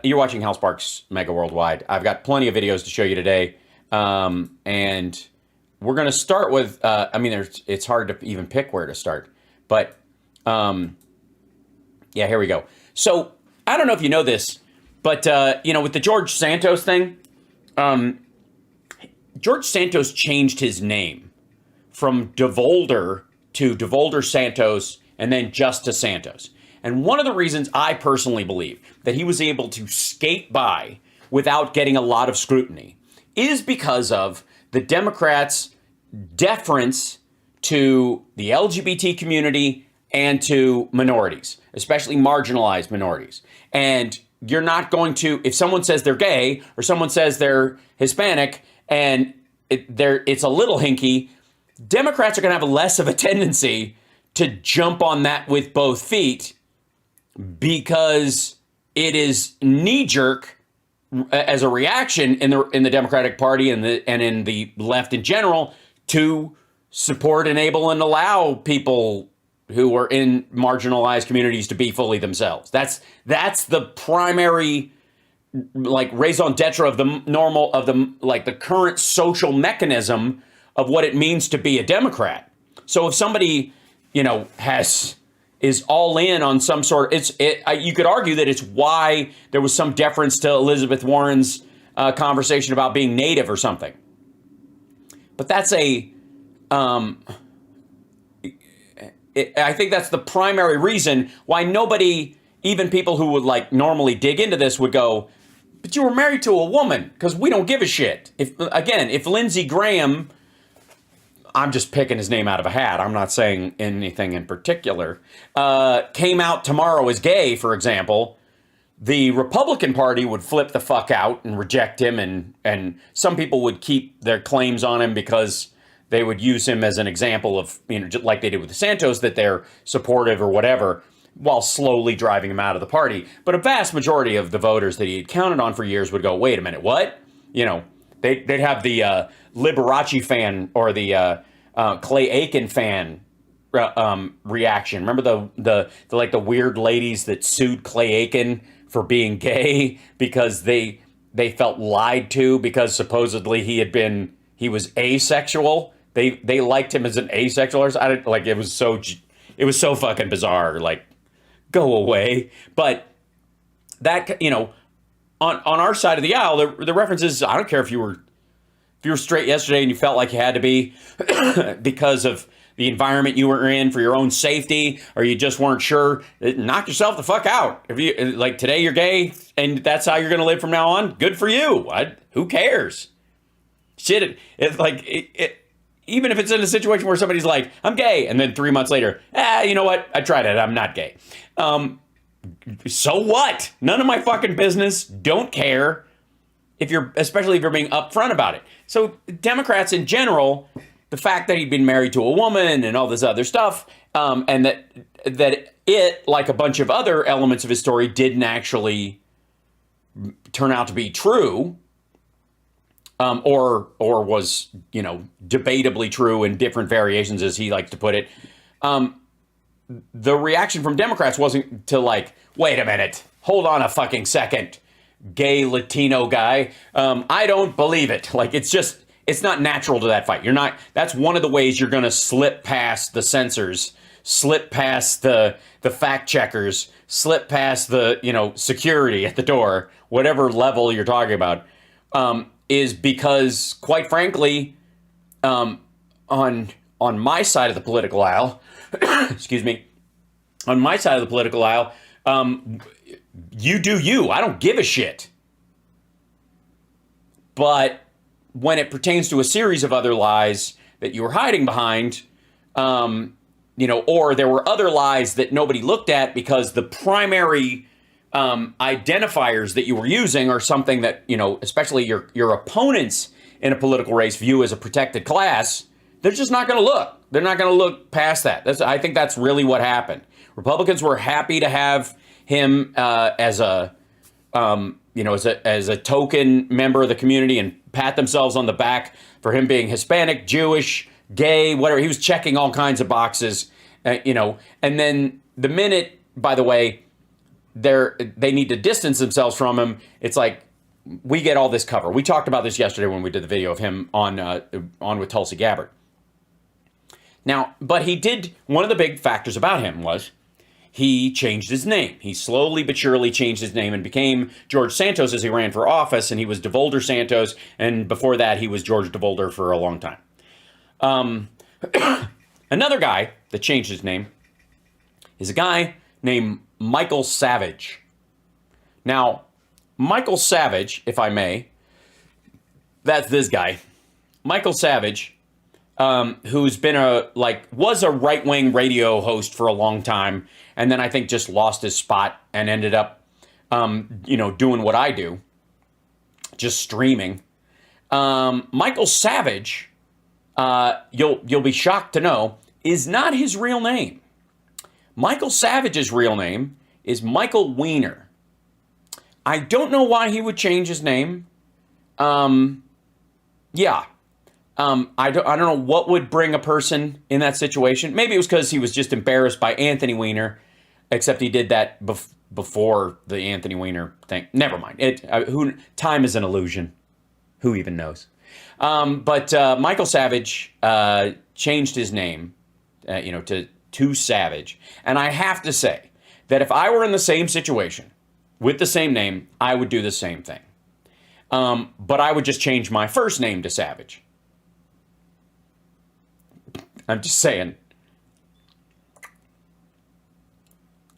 You're watching Hal Sparks Mega Worldwide. I've got plenty of videos to show you today. And we're going to start with, it's hard to even pick where to start. But, yeah, here we go. So, I don't know if you know this, but, with the George Santos thing, George Santos changed his name from DeVolder to DeVolder Santos and then just to Santos. And one of the reasons I personally believe that he was able to skate by without getting a lot of scrutiny is because of the Democrats' deference to the LGBT community and to minorities, especially marginalized minorities. And you're not going to, if someone says they're gay or someone says they're Hispanic and it's a little hinky, Democrats are going to have less of a tendency to jump on that with both feet because it is knee-jerk as a reaction in the Democratic Party and in the left in general to support, enable, and allow people who are in marginalized communities to be fully themselves. That's the primary raison d'etre of the current social mechanism of what it means to be a Democrat. So if somebody, is all in on some sort, you could argue that it's why there was some deference to Elizabeth Warren's conversation about being native or something. But that's I think that's the primary reason why nobody, even people who would normally dig into this, would go, but you were married to a woman, because we don't give a shit. If Lindsey Graham, I'm just picking his name out of a hat, I'm not saying anything in particular, came out tomorrow as gay, for example, the Republican Party would flip the fuck out and reject him, and some people would keep their claims on him because they would use him as an example of, just like they did with Santos, that they're supportive or whatever, while slowly driving him out of the party. But a vast majority of the voters that he had counted on for years would go, wait a minute, what? They'd have the Liberace fan or the Clay Aiken fan reaction. Remember the weird ladies that sued Clay Aiken for being gay because they felt lied to because supposedly he was asexual. They liked him as an asexual. It was so fucking bizarre. Go away. But that, on our side of the aisle, the reference is, I don't care if you were straight yesterday and you felt like you had to be because of the environment you were in for your own safety, or you just weren't sure, knock yourself the fuck out. If you today you're gay and that's how you're going to live from now on, good for you. Who cares? Shit, even if it's in a situation where somebody's like, I'm gay, and then 3 months later, you know what? I tried it. I'm not gay. So what? None of my fucking business. Don't care. Especially if you're being upfront about it. So Democrats in general, the fact that he'd been married to a woman and all this other stuff, and that it, like a bunch of other elements of his story, didn't actually turn out to be true, or was, debatably true in different variations, as he likes to put it. The reaction from Democrats wasn't to wait a minute, hold on a fucking second, gay Latino guy. I don't believe it. It's not natural to that fight. That's one of the ways you're going to slip past the censors, slip past the fact checkers, slip past the, security at the door, whatever level you're talking about, is because, quite frankly, on my side of the political aisle, excuse me, on my side of the political aisle, you do you. I don't give a shit. But when it pertains to a series of other lies that you were hiding behind, or there were other lies that nobody looked at because the primary identifiers that you were using are something that, especially your opponents in a political race view as a protected class, they're just not going to look. They're not going to look past that. I think that's really what happened. Republicans were happy to have him as a token member of the community and pat themselves on the back for him being Hispanic, Jewish, gay, whatever. He was checking all kinds of boxes, and then the minute, by the way, they need to distance themselves from him. It's like we get all this cover. We talked about this yesterday when we did the video of him on with Tulsi Gabbard. Now, but he did, one of the big factors about him was he changed his name. He slowly but surely changed his name and became George Santos as he ran for office, and he was DeVolder Santos, and before that he was George DeVolder for a long time. Another guy that changed his name is a guy named Michael Savage. Now, Michael Savage, if I may, that's this guy. Michael Savage, who's been was a right-wing radio host for a long time, and then I think just lost his spot and ended up, doing what I do, just streaming. Michael Savage, you'll be shocked to know, is not his real name. Michael Savage's real name is Michael Weiner. I don't know why he would change his name. I don't know what would bring a person in that situation. Maybe it was because he was just embarrassed by Anthony Weiner, except he did that before the Anthony Weiner thing. Never mind. Time is an illusion. Who even knows? But Michael Savage changed his name, to Savage. And I have to say that if I were in the same situation with the same name, I would do the same thing. But I would just change my first name to Savage. I'm just saying.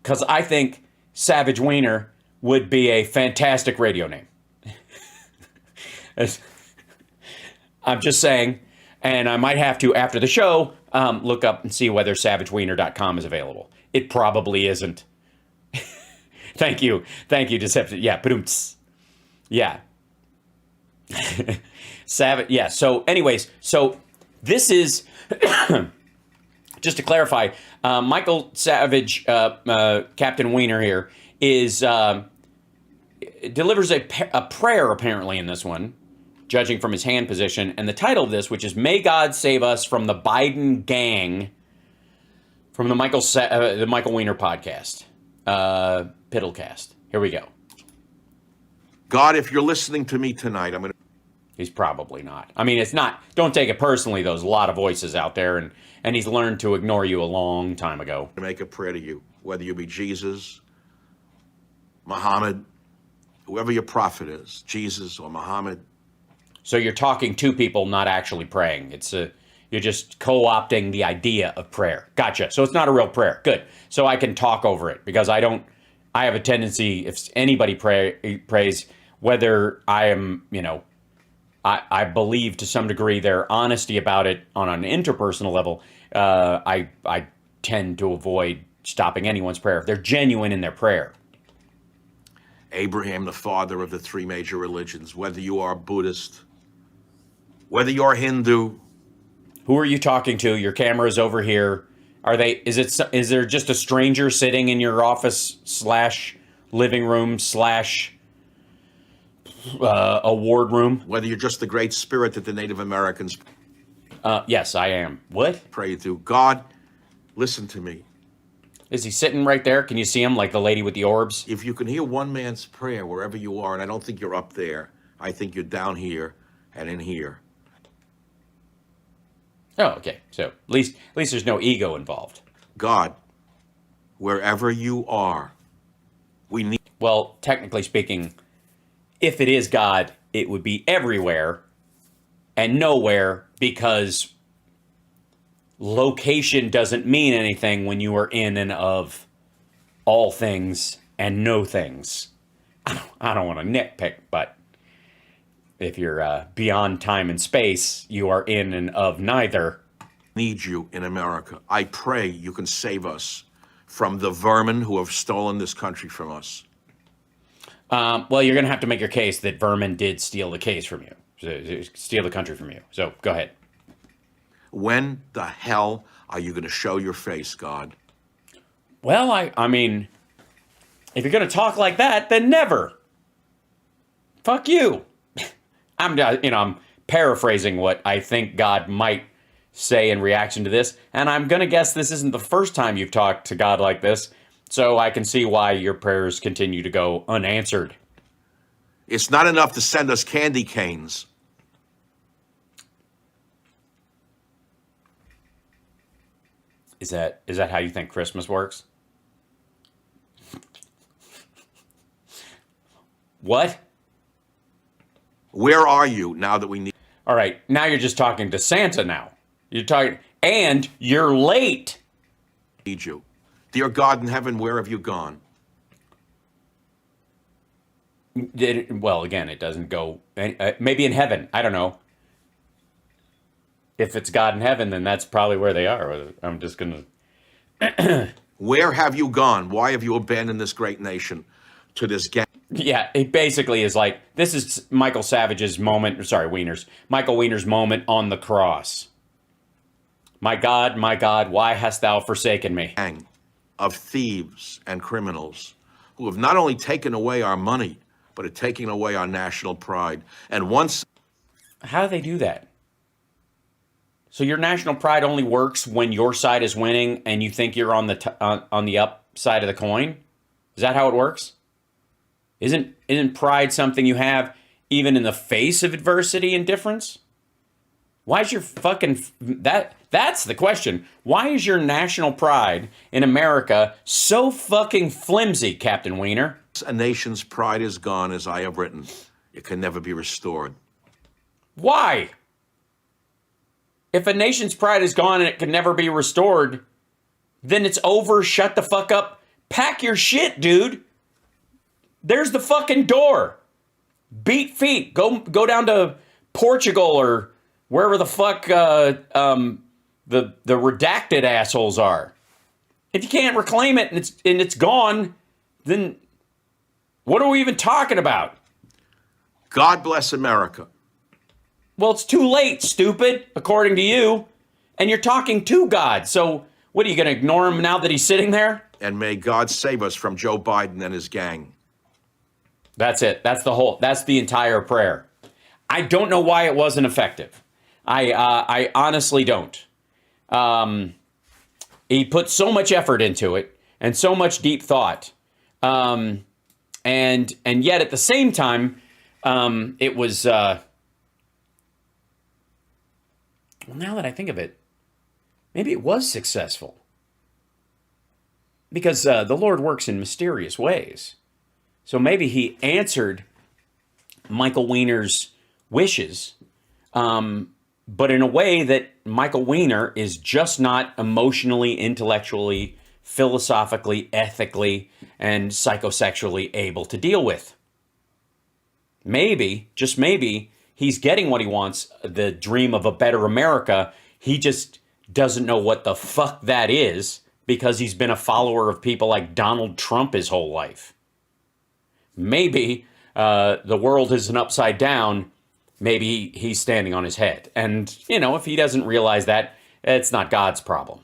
Because I think Savage Weiner would be a fantastic radio name. I'm just saying. And I might have to, after the show, look up and see whether savageweiner.com is available. It probably isn't. Thank you. Deception. Yeah. Yeah. Savage. Yeah. So anyways, this is, just to clarify, Michael Savage, Captain Weiner here, delivers a prayer apparently in this one, judging from his hand position. And the title of this, which is "May God Save Us from the Biden Gang," from the Michael Weiner podcast, Piddlecast. Here we go. God, if you're listening to me tonight, I'm going to... He's probably not. I mean, it's not, don't take it personally. There's a lot of voices out there, and he's learned to ignore you a long time ago. Make a prayer to you, whether you be Jesus, Muhammad, whoever your prophet is, Jesus or Muhammad. So you're talking to people, not actually praying. You're just co-opting the idea of prayer. Gotcha. So it's not a real prayer. Good. So I can talk over it, because I have a tendency, if anybody prays, whether I am, I believe to some degree their honesty about it on an interpersonal level, I tend to avoid stopping anyone's prayer if they're genuine in their prayer. Abraham, the father of the three major religions, whether you are Buddhist, whether you're Hindu. Who are you talking to? Your camera's over here. Is there just a stranger sitting in your office / living / a ward room? Whether you're just the great spirit that the Native Americans... Yes, I am. What? Pray to. God, listen to me. Is he sitting right there? Can you see him, like the lady with the orbs? If you can hear one man's prayer wherever you are, and I don't think you're up there, I think you're down here and in here. Oh, okay. So at least there's no ego involved. God, wherever you are, we need... Well, technically speaking, if it is God, it would be everywhere and nowhere, because location doesn't mean anything when you are in and of all things and no things. I don't want to nitpick, but if you're beyond time and space, you are in and of neither. Need you in America. I pray you can save us from the vermin who have stolen this country from us. Well, you're going to have to make your case that vermin did steal the case from you, steal the country from you. So go ahead. When the hell are you going to show your face, God? Well, I mean, if you're going to talk like that, then never. Fuck you. I'm paraphrasing what I think God might say in reaction to this, and I'm going to guess this isn't the first time you've talked to God like this. So I can see why your prayers continue to go unanswered. It's not enough to send us candy canes. Is that how you think Christmas works? What? Where are you now that we need All right, now you're just talking to Santa now. You're talking, and you're late. you? Dear God in heaven, where have you gone? Well, again, it doesn't go, maybe in heaven. I don't know. If it's God in heaven, then that's probably where they are. I'm just going to... Where have you gone? Why have you abandoned this great nation to this gang? Yeah, it basically is like, this is Michael Savage's moment, sorry, Michael Weiner's moment on the cross. My God, why hast thou forsaken me? Gang of thieves and criminals who have not only taken away our money, but are taking away our national pride. And once... How do they do that? So your national pride only works when your side is winning and you think you're on the up side of the coin? Is that how it works? Isn't pride something you have even in the face of adversity and difference? Why is your fucking... That's the question. Why is your national pride in America so fucking flimsy, Captain Weiner? a nation's pride is gone, as I have written, it can never be restored. Why? If a nation's pride is gone and it can never be restored, then it's over. Shut the fuck up. Pack your shit, dude. There's the fucking door. Beat feet. Go down to Portugal or wherever the fuck the redacted assholes are. If you can't reclaim it and it's gone, then what are we even talking about? God bless America. Well, it's too late, stupid, according to you. And you're talking to God. So what, are you going to ignore him now that he's sitting there? And may God save us from Joe Biden and his gang. That's it. That's the entire prayer. I don't know why it wasn't effective. I honestly don't. He put so much effort into it and so much deep thought. And yet at the same time, it was, well, now that I think of it, maybe it was successful. Because the Lord works in mysterious ways. So maybe he answered Michael Weiner's wishes, but in a way that Michael Weiner is just not emotionally, intellectually, philosophically, ethically, and psychosexually able to deal with. Maybe, just maybe, he's getting what he wants, the dream of a better America. He just doesn't know what the fuck that is because he's been a follower of people like Donald Trump his whole life. Maybe the world isn't upside down. Maybe he's standing on his head. And, you know, if he doesn't realize that, it's not God's problem.